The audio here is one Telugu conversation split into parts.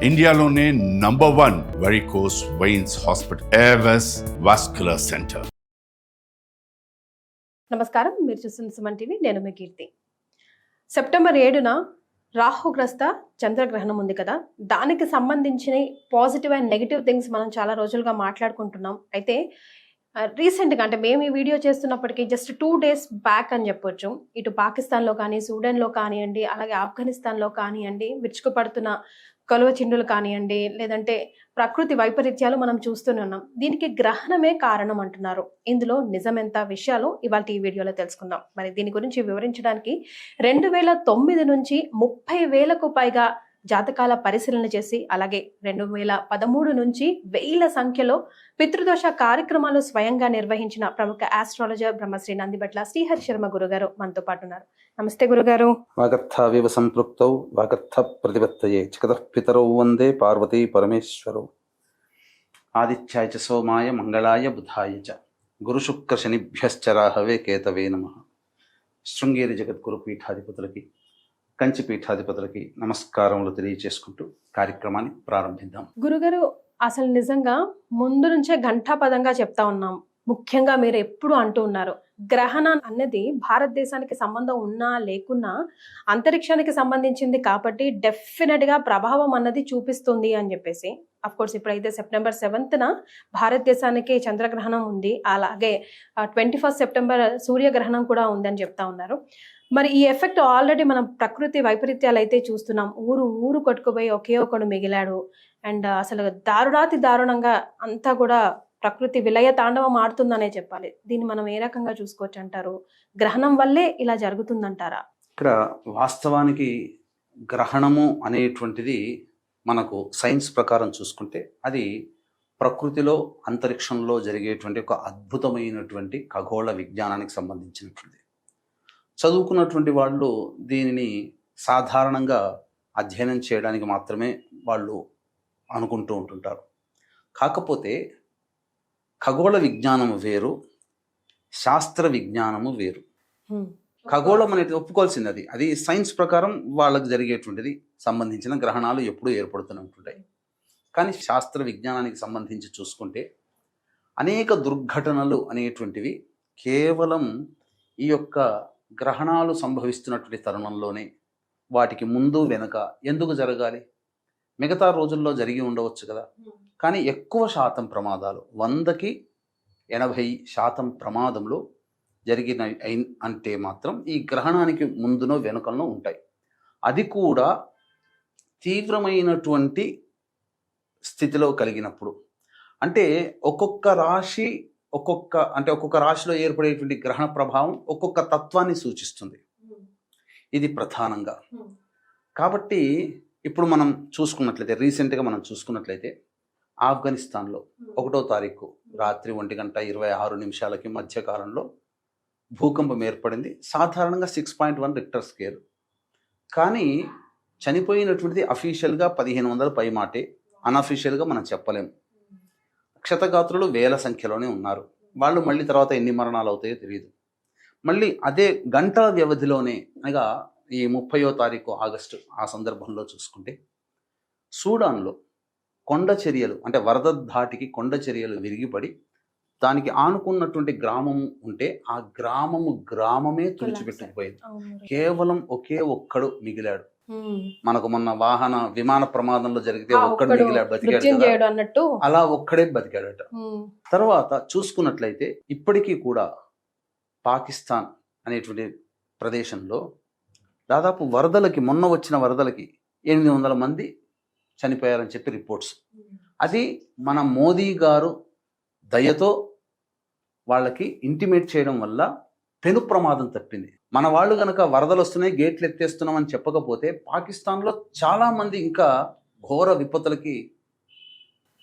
ఇండియాలోనే #1 varicose veins hospital Avis vascular centre. నమస్కారం, మీరు చూస్తున్న సుమన్ టీవీ. నేను మీ కీర్తి. సెప్టెంబర్ 7న రాహుగ్రస్త చంద్రగ్రహణం ఉంది కదా, దానికి సంబంధించిన పాజిటివ్ అండ్ నెగిటివ్ థింగ్స్ మనం చాలా రోజులుగా మాట్లాడుకుంటున్నాం. అయితే రీసెంట్గా అంటే మేము ఈ వీడియో చేస్తున్నప్పటికీ జస్ట్ 2 days బ్యాక్ అని చెప్పొచ్చు, ఇటు పాకిస్తాన్లో కానీ సూడన్లో కానివ్వండి, అలాగే ఆఫ్ఘనిస్తాన్లో కానివ్వండి, విరుచుకుపడుతున్న కలువ చిండులు కానివ్వండి, లేదంటే ప్రకృతి వైపరీత్యాలు మనం చూస్తున్నాం. దీనికి గ్రహణమే కారణం అంటున్నారు. ఇందులో నిజమెంత విషయాలు ఇవాళ ఈ వీడియోలో తెలుసుకుందాం. మరి దీని గురించి వివరించడానికి 2009 నుంచి 30,000కు పైగా జాతకాల పరిశీలన చేసి, అలాగే 2013 నుంచి వేల సంఖ్యలో పితృదోష కార్యక్రమాలు స్వయంగా నిర్వహించిన ప్రముఖ ఆస్ట్రాలజర్ బ్రహ్మశ్రీ నందిబట్ల శ్రీహరి శర్మ గురుగారు మనతో పాటు ఉన్నారు. నమస్తే గురుగారు. వాగర్థావివ సంపృక్తౌ వాగర్థ ప్రతిపత్తయే చికతః పితరౌ వందే పార్వతీ పరమేశ్వరౌ. ఆదిత్యాయ చ సోమాయ మంగళాయ బుధాయ చ గురు శుక్ర శనిభ్యశ్చ రాహవే కేతవే నమః. శృంగేరి జగద్గురు పీఠాధిపతులకి, కంచి పీఠాధిపతులకి నమస్కారములు తెలియచేసుకుంటూ కార్యక్రమాన్ని ప్రారంభిద్దాం. గురుగారు, అసలు నిజంగా ముందు నుంచే ఘంటాపదంగా చెప్తా ఉన్నాం. ముఖ్యంగా మీరు ఎప్పుడు అంటూ ఉన్నారు, గ్రహణం అన్నది భారతదేశానికి సంబంధం ఉన్నా లేకున్నా అంతరిక్షానికి సంబంధించింది కాబట్టి డెఫినెట్ గా ప్రభావం అన్నది చూపిస్తుంది అని చెప్పేసి. అఫ్ కోర్స్ ఇప్పుడైతే సెప్టెంబర్ 7న భారతదేశానికి చంద్రగ్రహణం ఉంది, అలాగే 21 సెప్టెంబర్ సూర్యగ్రహణం కూడా ఉందని చెప్తా ఉన్నారు. మరి ఈ ఎఫెక్ట్ ఆల్రెడీ మనం ప్రకృతి వైపరీత్యాలు అయితే చూస్తున్నాం. ఊరు కొట్టుకుపోయి ఒకే ఒకడు మిగిలాడు. అండ్ అసలు దారుణాతి దారుణంగా అంతా కూడా ప్రకృతి విలయ తాండవం ఆడుతుందనే చెప్పాలి. దీన్ని మనం ఏ రకంగా చూసుకోవచ్చు అంటారు? గ్రహణం వల్లే ఇలా జరుగుతుందంటారా? ఇక్కడ వాస్తవానికి గ్రహణము అనేటువంటిది మనకు సైన్స్ ప్రకారం చూసుకుంటే అది ప్రకృతిలో అంతరిక్షంలో జరిగేటువంటి ఒక అద్భుతమైనటువంటి ఖగోళ విజ్ఞానానికి సంబంధించినటువంటిది. చదువుకున్నటువంటి వాళ్ళు దీనిని సాధారణంగా అధ్యయనం చేయడానికి మాత్రమే వాళ్ళు అనుకుంటూ ఉంటుంటారు. కాకపోతే ఖగోళ విజ్ఞానము వేరు, శాస్త్ర విజ్ఞానము వేరు. ఖగోళం అనేది ఒప్పుకోవాల్సింది, అది సైన్స్ ప్రకారం వాళ్ళకి జరిగేటువంటిది. సంబంధించిన గ్రహణాలు ఎప్పుడూ ఏర్పడుతూనే ఉంటుంటాయి. కానీ శాస్త్ర విజ్ఞానానికి సంబంధించి చూసుకుంటే అనేక దుర్ఘటనలు అనేటువంటివి కేవలం ఈ యొక్క గ్రహణాలు సంభవిస్తున్నటువంటి తరుణంలోనే, వాటికి ముందు వెనుక ఎందుకు జరగాలి? మిగతా రోజుల్లో జరిగి ఉండవచ్చు కదా. కానీ ఎక్కువ శాతం ప్రమాదాలు 100కి 80% ప్రమాదంలో జరిగిన అంటే మాత్రం ఈ గ్రహణానికి ముందునో వెనుకనో ఉంటాయి. అది కూడా తీవ్రమైనటువంటి స్థితిలో కలిగినప్పుడు. అంటే ఒక్కొక్క రాశిలో ఏర్పడేటువంటి గ్రహణ ప్రభావం ఒక్కొక్క తత్వాన్ని సూచిస్తుంది. ఇది ప్రధానంగా. కాబట్టి ఇప్పుడు మనం చూసుకున్నట్లయితే, రీసెంట్గా మనం చూసుకున్నట్లయితే ఆఫ్ఘనిస్తాన్లో 1వ తారీఖు రాత్రి 1:26 మధ్య కాలంలో భూకంపం ఏర్పడింది. సాధారణంగా 6.1 రిక్టర్ స్కేల్. కానీ చనిపోయినటువంటిది అఫీషియల్గా 1500 పై మాటే, అన్అఫీషియల్గా మనం చెప్పలేము. క్షతగాత్రులు వేల సంఖ్యలోనే ఉన్నారు. వాళ్ళు మళ్ళీ తర్వాత ఎన్ని మరణాలు అవుతాయో తెలియదు. మళ్ళీ అదే గంటల వ్యవధిలోనే, అనగా ఈ 30వ తారీఖు ఆగస్టు ఆ సందర్భంలో చూసుకుంటే సూడాన్లో కొండ చర్యలు, అంటే వరద ధాటికి కొండ చర్యలు విరిగిపడి దానికి ఆనుకున్నటువంటి గ్రామం ఉంటే ఆ గ్రామమే తుడిచిపెట్టుకుపోయింది. కేవలం ఒకే ఒక్కడు మిగిలాడు. మనకు మొన్న విమాన ప్రమాదంలో జరిగితే ఒక్కడు మిగిలాడు, బతికాడు అన్నట్టు, అలా ఒక్కడే బతికాడట. తర్వాత చూసుకున్నట్లయితే ఇప్పటికీ కూడా పాకిస్తాన్ అనేటువంటి ప్రదేశంలో దాదాపు మొన్న వచ్చిన వరదలకి 800 మంది చనిపోయారని చెప్పి రిపోర్ట్స్. అది మన మోదీ గారు దయతో వాళ్ళకి ఇంటిమేట్ చేయడం వల్ల పెను ప్రమాదం తప్పింది. మన వాళ్ళు గనక వరదలు వస్తున్నాయి, గేట్లు ఎత్తేస్తున్నాం అని చెప్పకపోతే పాకిస్తాన్లో చాలా మంది ఇంకా ఘోర విపత్తులకి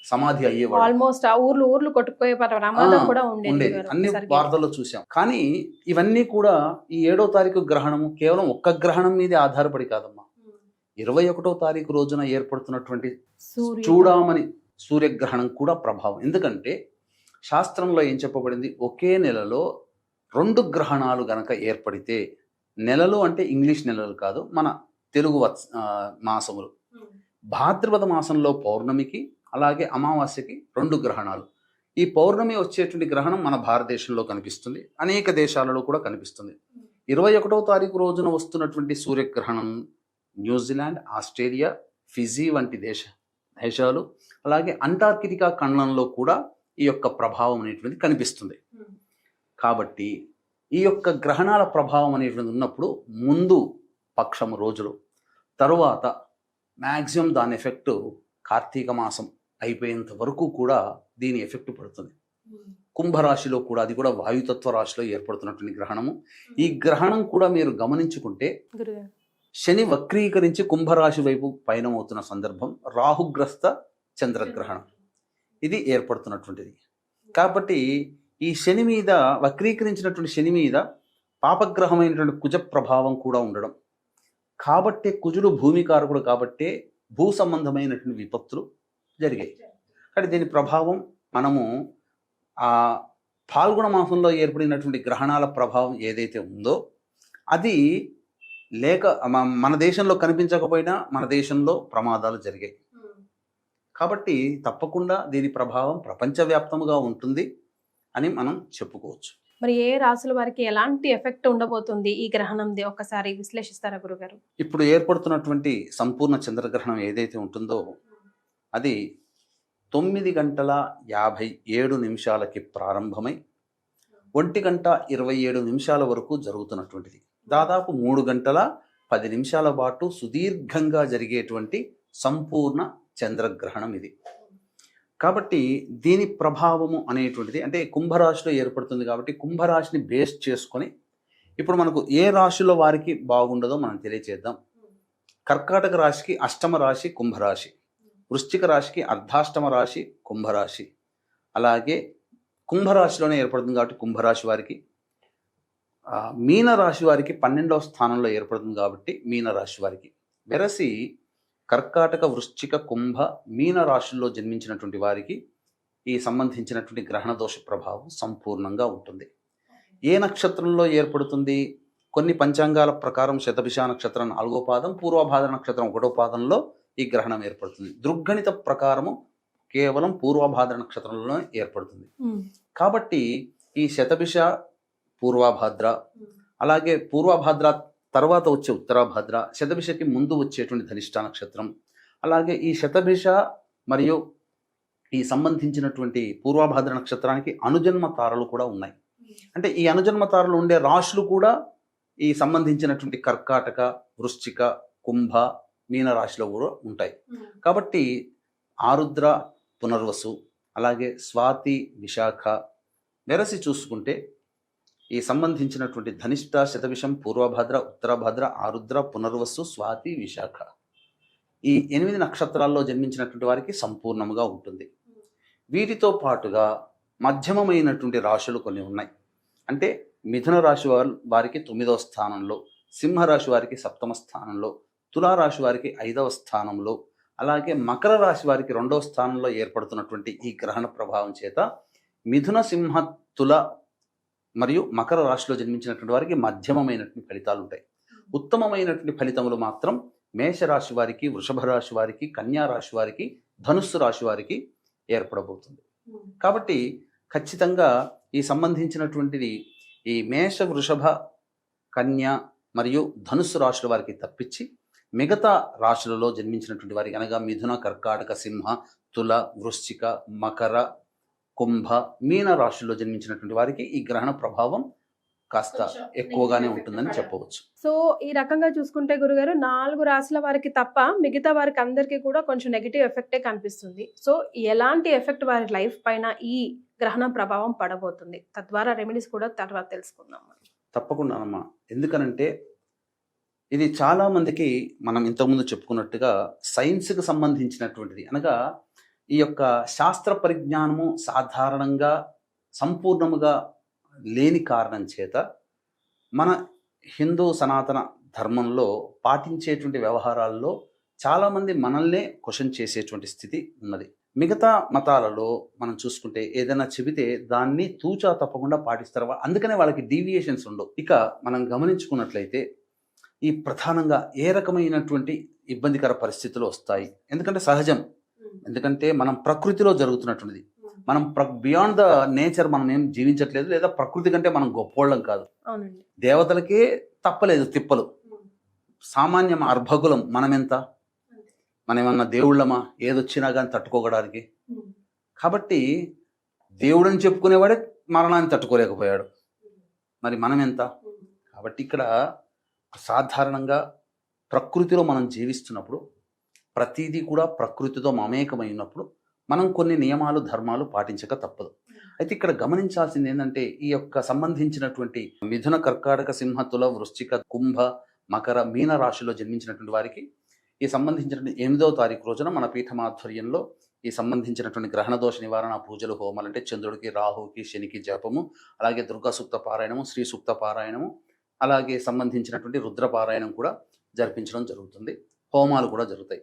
సమాధి అయ్యేవాళ్ళు. ఆల్మోస్ట్ ఆ ఊర్లు కొట్టుకుపోయే ప్రమాదం కూడా ఉండేది. అన్ని వార్తల్లో చూసాం. కానీ ఇవన్నీ కూడా ఈ 7వ తారీఖు గ్రహణము కేవలం ఒక్క గ్రహణం మీదే ఆధారపడి కాదమ్మా. 21వ తారీఖు రోజున ఏర్పడుతున్నటువంటి చూడామణి సూర్యగ్రహణం కూడా ప్రభావం. ఎందుకంటే శాస్త్రంలో ఏం చెప్పబడింది, ఒకే నెలలో 2 గ్రహణాలు గనక ఏర్పడితే, నెలలు అంటే ఇంగ్లీష్ నెలలు కాదు, మన తెలుగు మాసములు, భాద్రపద మాసంలో పౌర్ణమికి అలాగే అమావాస్యకి 2 గ్రహణాలు. ఈ పౌర్ణమి వచ్చేటువంటి గ్రహణం మన భారతదేశంలో కనిపిస్తుంది, అనేక దేశాలలో కూడా కనిపిస్తుంది. 21వ తారీఖు రోజున వస్తున్నటువంటి సూర్యగ్రహణం న్యూజిలాండ్, ఆస్ట్రేలియా, ఫిజీ వంటి దేశాలు అలాగే అంటార్కిటికా ఖండంలో కూడా ఈ యొక్క ప్రభావం అనేటువంటిది కనిపిస్తుంది. కాబట్టి ఈ యొక్క గ్రహణాల ప్రభావం అనేటువంటిది ఉన్నప్పుడు ముందు పక్షం రోజులు, తరువాత మ్యాక్సిమం దాని ఎఫెక్ట్ కార్తీక మాసం అయిపోయేంత వరకు కూడా దీని ఎఫెక్ట్ పడుతుంది. కుంభరాశిలో కూడా, అది కూడా వాయుతత్వ రాశిలో ఏర్పడుతున్నటువంటి గ్రహణము. ఈ గ్రహణం కూడా మీరు గమనించుకుంటే శని వక్రీకరించి కుంభరాశి వైపు పయనమవుతున్న సందర్భం రాహుగ్రస్త చంద్రగ్రహణం ఇది ఏర్పడుతున్నటువంటిది. కాబట్టి ఈ శని మీద, వక్రీకరించినటువంటి శని మీద పాపగ్రహమైనటువంటి కుజ ప్రభావం కూడా ఉండడం, కాబట్టే కుజుడు భూమికారకుడు, కాబట్టే భూ సంబంధమైనటువంటి విపత్తులు జరిగాయి. కాబట్టి దీని ప్రభావం మనము ఆ ఫాల్గుణ మాసంలో ఏర్పడినటువంటి గ్రహణాల ప్రభావం ఏదైతే ఉందో అది లేక మన దేశంలో కనిపించకపోయినా మన దేశంలో ప్రమాదాలు జరిగాయి. కాబట్టి తప్పకుండా దీని ప్రభావం ప్రపంచవ్యాప్తముగా ఉంటుంది అని మనం చెప్పుకోవచ్చు. మరి ఏ రాసుల వారికి ఎలాంటి ఎఫెక్ట్ ఉండబోతుంది ఈ గ్రహణంది ఒకసారి విశ్లేషిస్తారా గురుగారు? ఇప్పుడు ఏర్పడుతున్నటువంటి సంపూర్ణ చంద్రగ్రహణం ఏదైతే ఉంటుందో అది 9:57 ప్రారంభమై 1:27 వరకు జరుగుతున్నటువంటిది. దాదాపు 3:10 పాటు సుదీర్ఘంగా జరిగేటువంటి సంపూర్ణ చంద్రగ్రహణం ఇది. కాబట్టి దీని ప్రభావము అనేటువంటిది అంటే కుంభరాశిలో ఏర్పడుతుంది. కాబట్టి కుంభరాశిని బేస్ చేసుకొని ఇప్పుడు మనకు ఏ రాశిలో వారికి బాగుండదో మనం తెలియచేద్దాం. కర్కాటక రాశికి అష్టమ రాశి కుంభరాశి, వృశ్చిక రాశికి అర్ధాష్టమ రాశి కుంభరాశి, అలాగే కుంభరాశిలోనే ఏర్పడుతుంది కాబట్టి కుంభరాశి వారికి, మీనరాశి వారికి 12వ స్థానంలో ఏర్పడుతుంది కాబట్టి మీనరాశి వారికి, వెరసి కర్కాటక, వృశ్చిక, కుంభ, మీన రాశుల్లో జన్మించినటువంటి వారికి ఈ సంబంధించినటువంటి గ్రహణ దోష ప్రభావం సంపూర్ణంగా ఉంటుంది. ఏ నక్షత్రంలో ఏర్పడుతుంది? కొన్ని పంచాంగాల ప్రకారం శతభిష నక్షత్రం 4వ పాదం, పూర్వభాద్ర నక్షత్రం 1వ పాదంలో ఈ గ్రహణం ఏర్పడుతుంది. దృగ్గణిత ప్రకారము కేవలం పూర్వభాద్ర నక్షత్రంలో ఏర్పడుతుంది. కాబట్టి ఈ శతభిష, పూర్వభాద్ర, అలాగే పూర్వభాద్ర తర్వాత వచ్చే ఉత్తరాభాద్ర, శతభిషకి ముందు వచ్చేటువంటి ధనిష్ట నక్షత్రం, అలాగే ఈ శతభిష మరియు ఈ సంబంధించినటువంటి పూర్వభాద్ర నక్షత్రానికి అనుజన్మ తారలు కూడా ఉన్నాయి. అంటే ఈ అనుజన్మ తారలు ఉండే రాశులు కూడా ఈ సంబంధించినటువంటి కర్కాటక, వృశ్చిక, కుంభ, మీన రాశిలో కూడా ఉంటాయి. కాబట్టి ఆరుద్ర, పునర్వసు, అలాగే స్వాతి, విశాఖ, వెరసి చూసుకుంటే ఈ సంబంధించినటువంటి ధనిష్ట, శతభిషం, పూర్వభద్ర, ఉత్తరభద్ర, ఆరుద్ర, పునర్వసు, స్వాతి, విశాఖ ఈ 8 నక్షత్రాల్లో జన్మించినటువంటి వారికి సంపూర్ణముగా ఉంటుంది. వీటితో పాటుగా మధ్యమమైనటువంటి రాశులు కొన్ని ఉన్నాయి. అంటే మిథున రాశి వారికి 9వ స్థానంలో, సింహరాశి వారికి 7వ స్థానంలో, తులారాశి వారికి 5వ స్థానంలో, అలాగే మకర రాశి వారికి 2వ స్థానంలో ఏర్పడుతున్నటువంటి ఈ గ్రహణ ప్రభావం చేత మిథున, సింహ, తుల మరియు మకర రాశిలో జన్మించినటువంటి వారికి మధ్యమమైనటువంటి ఫలితాలు ఉంటాయి. ఉత్తమమైనటువంటి ఫలితములు మాత్రం మేషరాశి వారికి, వృషభ రాశి వారికి, కన్యా రాశి వారికి, ధనుస్సు రాశి వారికి ఏర్పడబోతుంది. కాబట్టి ఖచ్చితంగా ఈ సంబంధించినటువంటిది ఈ మేష, వృషభ, కన్య మరియు ధనుస్సు రాశుల వారికి తప్పించి మిగతా రాశులలో జన్మించినటువంటి వారికి అనగా మిథున, కర్కాటక, సింహ, తుల, వృశ్చిక, మకర, కుంభ, మీన రాశుల్లో జన్మించినటువంటి వారికి ఈ గ్రహణ ప్రభావం కాస్త ఎక్కువగానే ఉంటుందని చెప్పవచ్చు. సో ఈ రకంగా చూసుకుంటే గురుగారు 4 రాశుల వారికి తప్ప మిగతా వారికి అందరికీ కూడా కొంచెం నెగిటివ్ ఎఫెక్టే కనిపిస్తుంది. సో ఎలాంటి ఎఫెక్ట్ వారి లైఫ్ పైన ఈ గ్రహణం ప్రభావం పడబోతుంది, తద్వారా రెమెడీస్ కూడా తర్వాత తెలుసుకుందాం. తప్పకుండానమ్మా. ఎందుకనంటే ఇది చాలా మందికి మనం ఇంతకుముందు చెప్పుకున్నట్టుగా సైన్స్కి సంబంధించినటువంటిది, అనగా ఈ యొక్క శాస్త్ర పరిజ్ఞానము సాధారణంగా సంపూర్ణముగా లేని కారణం చేత మన హిందూ సనాతన ధర్మంలో పాటించేటువంటి వ్యవహారాల్లో చాలామంది మనల్నే క్వశ్చన్ చేసేటువంటి స్థితి ఉన్నది. మిగతా మతాలలో మనం చూసుకుంటే ఏదైనా చెబితే దాన్ని తూచా తప్పకుండా పాటిస్తారు. అందుకనే వాళ్ళకి డీవియేషన్స్ ఉండవు. ఇక మనం గమనించుకున్నట్లయితే ఈ ప్రధానంగా ఏ రకమైనటువంటి ఇబ్బందికర పరిస్థితులు వస్తాయి? ఎందుకంటే సహజం, ఎందుకంటే మనం ప్రకృతిలో జరుగుతున్నటువంటిది. మనం బియాండ్ ద నేచర్ మనం ఏం జీవించట్లేదు, లేదా ప్రకృతి కంటే మనం గొప్పోళ్ళం కాదు. దేవతలకే తప్పలేదు తిప్పలు, సామాన్యం అర్భకులం మనమెంత, మనం ఏమన్నా దేవుళ్ళమా ఏదొచ్చినా కానీ తట్టుకోగడానికి? కాబట్టి దేవుడని చెప్పుకునేవాడే మరణాన్ని తట్టుకోలేకపోయాడు, మరి మనం ఎంత? కాబట్టి ఇక్కడ సాధారణంగా ప్రకృతిలో మనం జీవిస్తున్నప్పుడు ప్రతిదీ కూడా ప్రకృతితో మమేకమైనప్పుడు మనం కొన్ని నియమాలు ధర్మాలు పాటించక తప్పదు. అయితే ఇక్కడ గమనించాల్సింది ఏంటంటే ఈ యొక్క సంబంధించినటువంటి మిథున, కర్కాటక, సింహ, తుల, వృశ్చిక, కుంభ, మకర, మీన రాశిలో జన్మించినటువంటి వారికి ఈ సంబంధించినటువంటి 8వ తారీఖు రోజున మన పీఠమాధ్వర్యంలో ఈ సంబంధించినటువంటి గ్రహణ దోష నివారణ పూజలు, హోమాలు, అంటే చంద్రుడికి, రాహుకి, శనికి జపము, అలాగే దుర్గా సూక్త పారాయణము, శ్రీ సూక్త పారాయణము, అలాగే సంబంధించినటువంటి రుద్ర పారాయణం కూడా జరిపించడం జరుగుతుంది. హోమాలు కూడా జరుగుతాయి.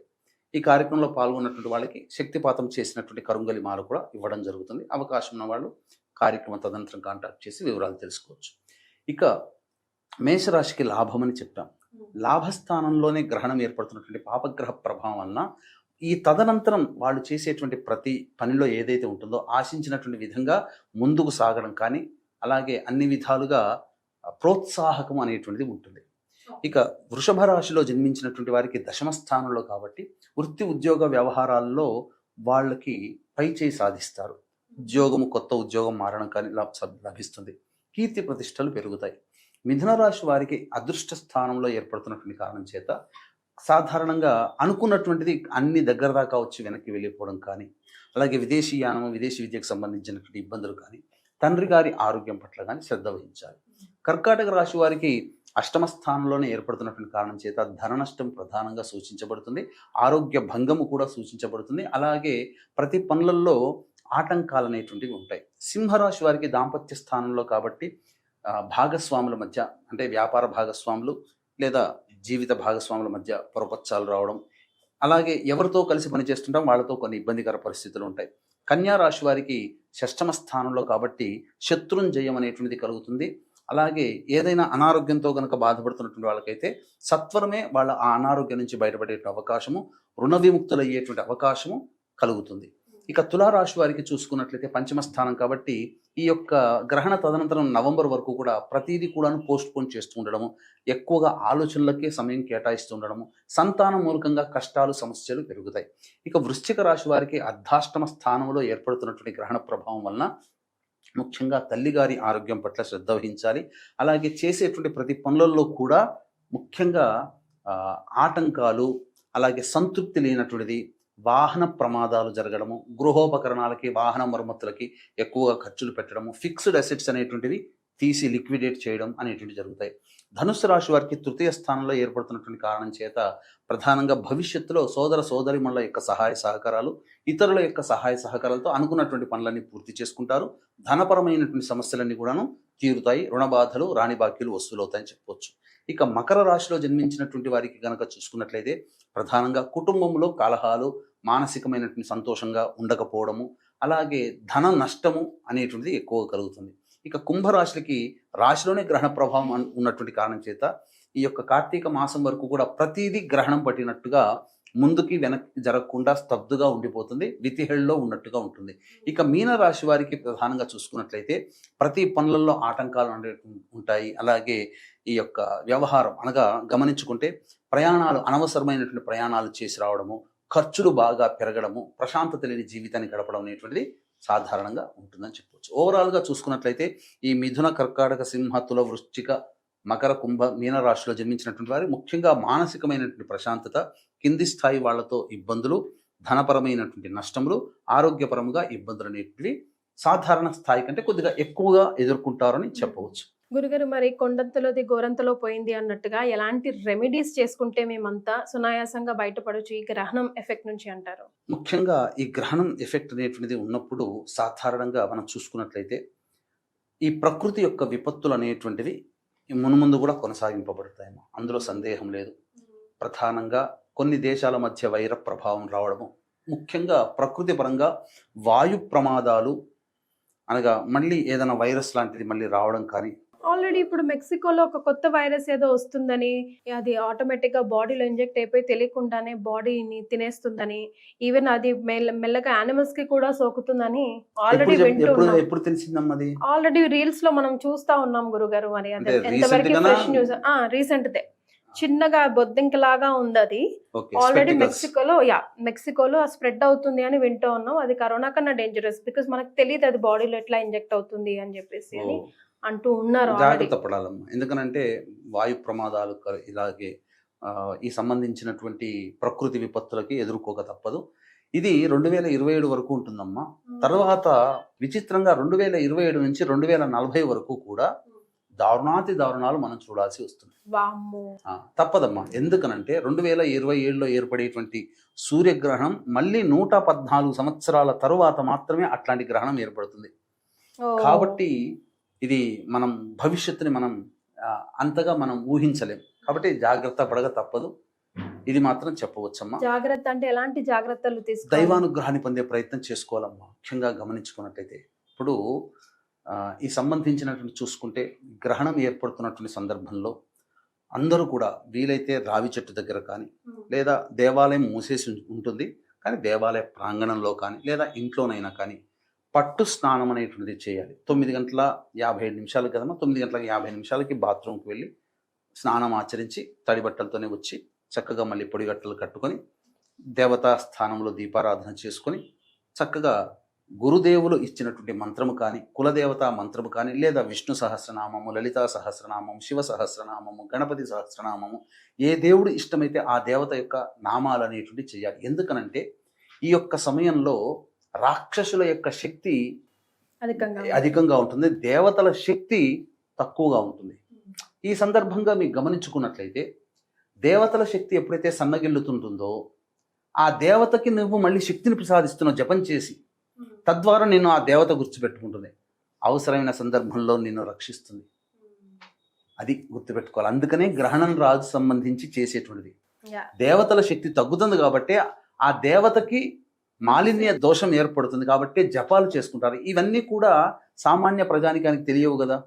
ఈ కార్యక్రమంలో పాల్గొన్నటువంటి వాళ్ళకి శక్తిపాతం చేసినటువంటి కరుంగలి మాల కూడా ఇవ్వడం జరుగుతుంది. అవకాశం ఉన్న వాళ్ళు కార్యక్రమం తదనంతరం కాంటాక్ట్ చేసి వివరాలు తెలుసుకోవచ్చు. ఇక మేషరాశికి లాభమని చెప్పాం. లాభస్థానంలోనే గ్రహణం ఏర్పడుతున్నటువంటి పాపగ్రహ ప్రభావం వలన ఈ తదనంతరం వాళ్ళు చేసేటువంటి ప్రతి పనిలో ఏదైతే ఉంటుందో ఆశించినటువంటి విధంగా ముందుకు సాగడం కానీ, అలాగే అన్ని విధాలుగా ప్రోత్సాహకం అనేటువంటిది ఉంటుంది. ఇక వృషభ రాశిలో జన్మించినటువంటి వారికి దశమ స్థానంలో కాబట్టి వృత్తి ఉద్యోగ వ్యవహారాల్లో వాళ్ళకి పై చేయి సాధిస్తారు. ఉద్యోగము, కొత్త ఉద్యోగం మారడం కానీ లభిస్తుంది. కీర్తి ప్రతిష్టలు పెరుగుతాయి. మిథున రాశి వారికి అదృష్ట స్థానంలో ఏర్పడుతున్నటువంటి కారణం చేత సాధారణంగా అనుకున్నటువంటిది అన్ని దగ్గర దాకా వచ్చి వెనక్కి వెళ్ళిపోవడం కానీ, అలాగే విదేశీయానము, విదేశీ విద్యకు సంబంధించినటువంటి ఇబ్బందులు కానీ, తండ్రి గారి ఆరోగ్యం పట్ల కానీ శ్రద్ధ వహించాలి. కర్కాటక రాశి వారికి అష్టమ స్థానంలోనే ఏర్పడుతున్నటువంటి కారణం చేత ధన నష్టం ప్రధానంగా సూచించబడుతుంది. ఆరోగ్య భంగము కూడా సూచించబడుతుంది. అలాగే ప్రతి పనులలో ఆటంకాలు అనేటువంటివి ఉంటాయి. సింహరాశి వారికి దాంపత్య స్థానంలో కాబట్టి భాగస్వాముల మధ్య, అంటే వ్యాపార భాగస్వాములు లేదా జీవిత భాగస్వాముల మధ్య పొరపచ్చాలు రావడం, అలాగే ఎవరితో కలిసి పనిచేస్తుంటాం వాళ్ళతో కొన్ని ఇబ్బందికర పరిస్థితులు ఉంటాయి. కన్యా రాశి వారికి షష్టమ స్థానంలో కాబట్టి శత్రుంజయం అనేటువంటిది కలుగుతుంది. అలాగే ఏదైనా అనారోగ్యంతో కనుక బాధపడుతున్నటువంటి వాళ్ళకైతే సత్వరమే వాళ్ళ ఆ అనారోగ్యం నుంచి బయటపడే అవకాశము, రుణ విముక్తులయ్యేటువంటి అవకాశము కలుగుతుంది. ఇక తులారాశి వారికి చూసుకున్నట్లయితే పంచమ స్థానం కాబట్టి ఈ యొక్క గ్రహణ తదనంతరం నవంబర్ వరకు కూడా ప్రతిదీ కూడాను పోస్ట్ పోన్ చేస్తూ ఉండడము, ఎక్కువగా ఆలోచనలకే సమయం కేటాయిస్తూ ఉండడము, సంతానం మూలకంగా కష్టాలు, సమస్యలు పెరుగుతాయి. ఇక వృశ్చిక రాశి వారికి అర్ధాష్టమ స్థానంలో ఏర్పడుతున్నటువంటి గ్రహణ ప్రభావం వలన ముఖ్యంగా తల్లిగారి ఆరోగ్యం పట్ల శ్రద్ధ వహించాలి. అలాగే చేసేటువంటి ప్రతి పనులలో కూడా ముఖ్యంగా ఆటంకాలు, అలాగే సంతృప్తి లేనటువంటిది, వాహన ప్రమాదాలు జరగడము, గృహోపకరణాలకి, వాహన మరమ్మతులకి ఎక్కువగా ఖర్చులు పెట్టడము, ఫిక్స్డ్ అసెట్స్ అనేటువంటివి తీసి లిక్విడేట్ చేయడం అనేటువంటివి జరుగుతాయి. ధనుస్సు రాశి వారికి తృతీయ స్థానంలో ఏర్పడుతున్నటువంటి కారణం చేత ప్రధానంగా భవిష్యత్తులో సోదర సోదరిమణుల యొక్క సహాయ సహకారాలు, ఇతరుల యొక్క సహాయ సహకారాలతో అనుకున్నటువంటి పనులన్నీ పూర్తి చేసుకుంటారు. ధనపరమైనటువంటి సమస్యలన్నీ కూడాను తీరుతాయి. రుణ బాధలు, రాణి బాకీలు వసూలవుతాయని చెప్పవచ్చు. ఇక మకర రాశిలో జన్మించినటువంటి వారికి కనుక చూసుకున్నట్లయితే ప్రధానంగా కుటుంబంలో కలహాలు, మానసికమైనటువంటి సంతోషంగా ఉండకపోవడము, అలాగే ధన నష్టము అనేటువంటిది ఎక్కువగా కలుగుతుంది. ఇక కుంభరాశులకి రాశిలోనే గ్రహణ ప్రభావం ఉన్నటువంటి కారణం చేత ఈ యొక్క కార్తీక మాసం వరకు కూడా ప్రతిదీ గ్రహణం పట్టినట్టుగా ముందుకి వెనక్కి జరగకుండా స్తబ్దుగా ఉండిపోతుంది, వితిహెళ్ళలో ఉన్నట్టుగా ఉంటుంది. ఇక మీన రాశి వారికి ప్రధానంగా చూసుకున్నట్లయితే ప్రతి పనులలో ఆటంకాలు ఉంటాయి. అలాగే ఈ యొక్క వ్యవహారం అనగా గమనించుకుంటే ప్రయాణాలు, అనవసరమైనటువంటి ప్రయాణాలు చేసి రావడము, ఖర్చులు బాగా పెరగడము, ప్రశాంతత లేని జీవితాన్ని గడపడం అనేటువంటిది సాధారణంగా ఉంటుందని చెప్పవచ్చు. ఓవరాల్గా చూసుకున్నట్లయితే ఈ మిథున, కర్కాటక, సింహ, తుల, వృశ్చిక, మకర, కుంభ, మీన రాశిలో జన్మించినటువంటి వారు ముఖ్యంగా మానసికమైనటువంటి ప్రశాంతత, కింది స్థాయి వాళ్లతో ఇబ్బందులు, ధనపరమైనటువంటి నష్టములు, ఆరోగ్యపరంగా ఇబ్బందులు అనేటివి సాధారణ స్థాయి కంటే కొద్దిగా ఎక్కువగా ఎదుర్కొంటారని చెప్పవచ్చు. గురుగారు, మరి కొండంతలోది గోరంతలో పోయింది అన్నట్టుగా ఎలాంటి రెమెడీస్ చేసుకుంటే మేమంతా సునాయాసంగా బయటపడవచ్చు ఈ గ్రహణం ఎఫెక్ట్ నుంచి అంటారు? ముఖ్యంగా ఈ గ్రహణం ఎఫెక్ట్ అనేటువంటిది ఉన్నప్పుడు సాధారణంగా మనం చూసుకున్నట్లయితే ఈ ప్రకృతి యొక్క విపత్తులు అనేటువంటివి మునుముందు కూడా కొనసాగింపబడతాయేమో, అందులో సందేహం లేదు. ప్రధానంగా కొన్ని దేశాల మధ్య వైర ప్రభావం రావడము, ముఖ్యంగా ప్రకృతి పరంగా వాయు ప్రమాదాలు అనగా మళ్ళీ ఏదైనా వైరస్ లాంటిది మళ్ళీ రావడం కానీ, ఆల్రెడీ ఇప్పుడు మెక్సికోలో ఒక కొత్త వైరస్ ఏదో వస్తుందని, అది ఆటోమేటిక్ గా బాడీలో ఇంజెక్ట్ అయిపోయి తెలియకుండానే బాడీని తినేస్తుందని, ఈవెన్ అది మెల్లగా యానిమల్స్ కి కూడా సోకుతుందని ఆల్రెడీ వింటున్నాం. ఎప్పుడు తెలిసిందమ్మా అది? ఆల్రెడీ రీల్స్ లో మనం చూస్తా ఉన్నాం గురుగారు. మరి అది ఎంతవరకు ఫ్రెష్ న్యూస్? రీసెంట్ చిన్నగా బొద్దింకలాగా ఉంది అది. ఆల్రెడీ మెక్సికోలో స్ప్రెడ్ అవుతుంది అని వింటూ ఉన్నాం. అది కరోనా కన్నా డేంజరస్, బికాస్ మనకు తెలియదు అది బాడీలో ఎట్లా ఇంజెక్ట్ అవుతుంది అని చెప్పేసి అని అంటూ ఉన్నారు. జాగ్రత్త పడాలమ్మా, ఎందుకనంటే వాయు ప్రమాదాలు ఇలాగే ఈ సంబంధించినటువంటి ప్రకృతి విపత్తులకి ఎదుర్కోక తప్పదు. ఇది 2027 వరకు ఉంటుందమ్మా. తర్వాత విచిత్రంగా 2027 నుంచి 2040 వరకు కూడా దారుణాతి దారుణాలు మనం చూడాల్సి వస్తుంది. తప్పదమ్మా, ఎందుకనంటే 2027లో ఏర్పడేటువంటి సూర్యగ్రహణం మళ్ళీ 114 సంవత్సరాల తరువాత మాత్రమే అట్లాంటి గ్రహణం ఏర్పడుతుంది. కాబట్టి ఇది మనం భవిష్యత్తుని మనం అంతగా మనం ఊహించలేం. కాబట్టి జాగ్రత్త పడక తప్పదు. ఇది మాత్రం చెప్పవచ్చమ్మా. జాగ్రత్త అంటే ఎలాంటి జాగ్రత్తలు తీసుకోవాలి? దైవానుగ్రహాన్ని పొందే ప్రయత్నం చేసుకోవాలమ్మా. ముఖ్యంగా గమనించుకున్నట్లయితే ఇప్పుడు ఈ సంబంధించినటువంటి చూసుకుంటే గ్రహణం ఏర్పడుతున్నటువంటి సందర్భంలో అందరూ కూడా వీలైతే రావి చెట్టు దగ్గర కానీ, లేదా దేవాలయం మూసేసి ఉంటుంది కానీ దేవాలయ ప్రాంగణంలో కానీ, లేదా ఇంట్లోనైనా కానీ పట్టు స్నానం అనేటువంటిది చేయాలి. 9:57 కదమ్మా, 9:50 బాత్రూమ్కి వెళ్ళి స్నానం ఆచరించి తడి బట్టలతోనే వచ్చి చక్కగా మళ్ళీ పొడిగట్టలు కట్టుకొని దేవతా స్థానంలో దీపారాధన చేసుకొని చక్కగా గురుదేవులు ఇచ్చినటువంటి మంత్రము కానీ, కులదేవతా మంత్రము కానీ, లేదా విష్ణు సహస్రనామము, లలితా సహస్రనామము, శివ సహస్రనామము, గణపతి సహస్రనామము, ఏ దేవుడు ఇష్టమైతే ఆ దేవత యొక్క నామాలు అనేటువంటి చేయాలి. ఎందుకనంటే ఈ యొక్క సమయంలో రాక్షసుల యొక్క శక్తి అధికంగా ఉంటుంది, దేవతల శక్తి తక్కువగా ఉంటుంది. ఈ సందర్భంగా మీకు గమనించుకున్నట్లయితే దేవతల శక్తి ఎప్పుడైతే సన్నగిల్లుతుంటుందో ఆ దేవతకి నువ్వు మళ్ళీ శక్తిని ప్రసాదిస్తున్నావు జపం చేసి, తద్వారా నిన్ను ఆ దేవత గుర్తుపెట్టుకుంటుంది, అవసరమైన సందర్భంలో నిన్ను రక్షిస్తుంది. అది గుర్తుపెట్టుకోవాలి. అందుకనే గ్రహణం రాజు సంబంధించి చేసేటువంటిది. దేవతల శక్తి తగ్గుతుంది కాబట్టి ఆ దేవతకి మాలిన్య దోషం ఏర్పడుతుంది కాబట్టి జపాలు చేసుకుంటారు. ఇవన్నీ కూడా సామాన్య ప్రజానికానికి తెలియవు కదా,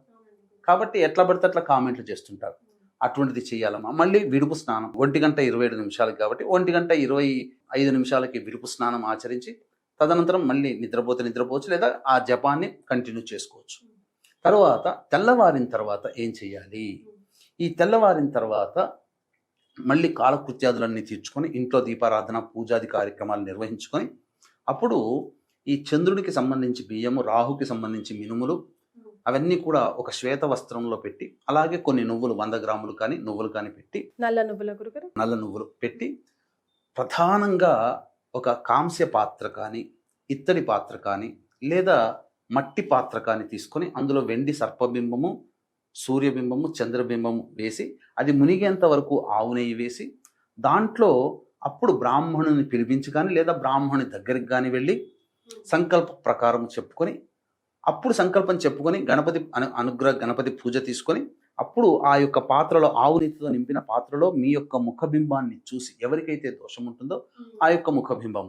కాబట్టి ఎట్లా పడితే అట్లా కామెంట్లు చేస్తుంటారు. అటువంటిది చేయాలమ్మా. మళ్ళీ విడుపు స్నానం 1:27 కాబట్టి 1:25 విడుపు స్నానం ఆచరించి తదనంతరం మళ్ళీ నిద్రపోవచ్చు, లేదా ఆ జపాన్ని కంటిన్యూ చేసుకోవచ్చు. తర్వాత తెల్లవారిన తర్వాత ఏం చేయాలి? ఈ తెల్లవారిన తర్వాత మళ్ళీ కాలకృత్యాదులన్నీ తీర్చుకొని ఇంట్లో దీపారాధన పూజాది కార్యక్రమాలు నిర్వహించుకొని అప్పుడు ఈ చంద్రుడికి సంబంధించి బియ్యము, రాహుకి సంబంధించి మినుములు అవన్నీ కూడా ఒక శ్వేత వస్త్రంలో పెట్టి, అలాగే కొన్ని నువ్వులు 100 గ్రాములు కానీ నువ్వులు కానీ పెట్టి, నల్ల నువ్వులు పెట్టి ప్రధానంగా ఒక కాంస్య పాత్ర కానీ, ఇత్తడి పాత్ర కానీ, లేదా మట్టి పాత్ర కానీ తీసుకొని అందులో వెండి సర్పబింబము, సూర్యబింబము, చంద్రబింబము వేసి అది మునిగేంత వరకు ఆవు నెయ్యి వేసి దాంట్లో అప్పుడు బ్రాహ్మణుని పిలిపించి కానీ, లేదా బ్రాహ్మణుని దగ్గరికి కానీ వెళ్ళి సంకల్ప ప్రకారం చెప్పుకొని, అప్పుడు సంకల్పం చెప్పుకొని గణపతి పూజ తీసుకొని అప్పుడు ఆ యొక్క పాత్రలో ఆవు నెయ్యితో నింపిన పాత్రలో మీ యొక్క ముఖబింబాన్ని చూసి, ఎవరికైతే దోషం ఉంటుందో ఆ యొక్క ముఖబింబం,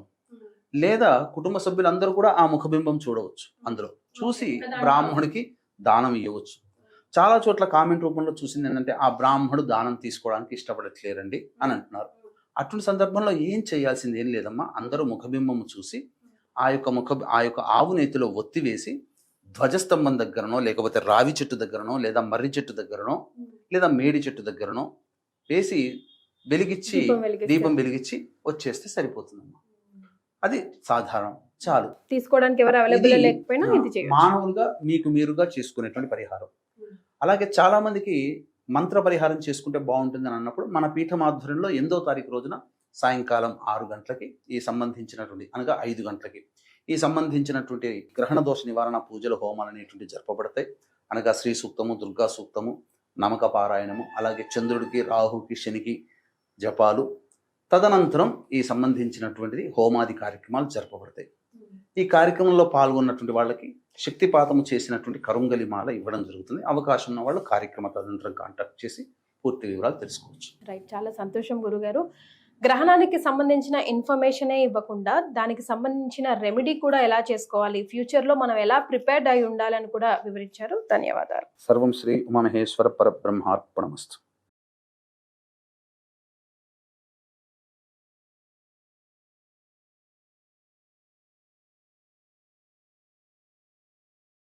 లేదా కుటుంబ సభ్యులందరూ కూడా ఆ ముఖబింబం చూడవచ్చు, అందులో చూసి బ్రాహ్మణుడికి దానం ఇవ్వవచ్చు. చాలా చోట్ల కామెంట్ రూపంలో చూసింది ఏంటంటే ఆ బ్రాహ్మణుడు దానం తీసుకోవడానికి ఇష్టపడట్లేరండి అని అంటున్నారు. అటువంటి సందర్భంలో ఏం చేయాల్సింది ఏం లేదమ్మా, అందరూ ముఖబింబం చూసి ఆ యొక్క ఆవు నెయ్యిలో ఒత్తి వేసి ధ్వజస్తంభం దగ్గరనో, లేకపోతే రావి చెట్టు దగ్గరనో, లేదా మర్రి చెట్టు దగ్గరనో, లేదా మేడి చెట్టు దగ్గరనో వేసి వెలిగించి దీపం వెలిగించి వచ్చేస్తే సరిపోతుందమ్మా. అది సాధారణం, చాలు. తీసుకోవడానికి ఎవరు అవైలబుల్ లేకపోయినా మానవులుగా మీకు మీరుగా చేసుకునేటువంటి పరిహారం. అలాగే చాలా మందికి మంత్ర పరిహారం చేసుకుంటే బాగుంటుంది అని అన్నప్పుడు మన పీఠం ఆధ్వర్యంలో 8వ తారీఖు రోజున సాయంకాలం 6 గంటలకి ఈ సంబంధించినటువంటి, అనగా 5 గంటలకి ఈ సంబంధించినటువంటి గ్రహణ దోష నివారణ పూజలు, హోమాలు అనేటువంటి జరపబడతాయి. అనగా శ్రీ సూక్తము, దుర్గా సూక్తము, నమక పారాయణము, అలాగే చంద్రుడికి, రాహుకి, శనికి జపాలు, తదనంతరం ఈ సంబంధించినటువంటిది హోమాది కార్యక్రమాలు జరపబడతాయి. ఈ కార్యక్రమంలో పాల్గొన్నటువంటి వాళ్ళకి శక్తిపాతము చేసినటువంటి కరుంగలి మాల ఇవ్వడం జరుగుతుంది. అవకాశం ఉన్న వాళ్ళు కార్యక్రమ తదనంతరం కాంటాక్ట్ చేసి పూర్తి వివరాలు తెలుసుకోవచ్చు. రైట్, చాలా సంతోషం గురుగారు. గ్రహణానికి సంబంధించిన ఇన్ఫర్మేషనే ఇవ్వకుండా దానికి సంబంధించిన రెమెడీ కూడా ఎలా చేసుకోవాలి, ఫ్యూచర్లో మనం ఎలా ప్రిపేర్డ్ అయి ఉండాలని కూడా వివరించారు. ధన్యవాదాలు. సర్వం శ్రీ ఉమామహేశ్వర పరబ్రహ్మార్పణమస్తు.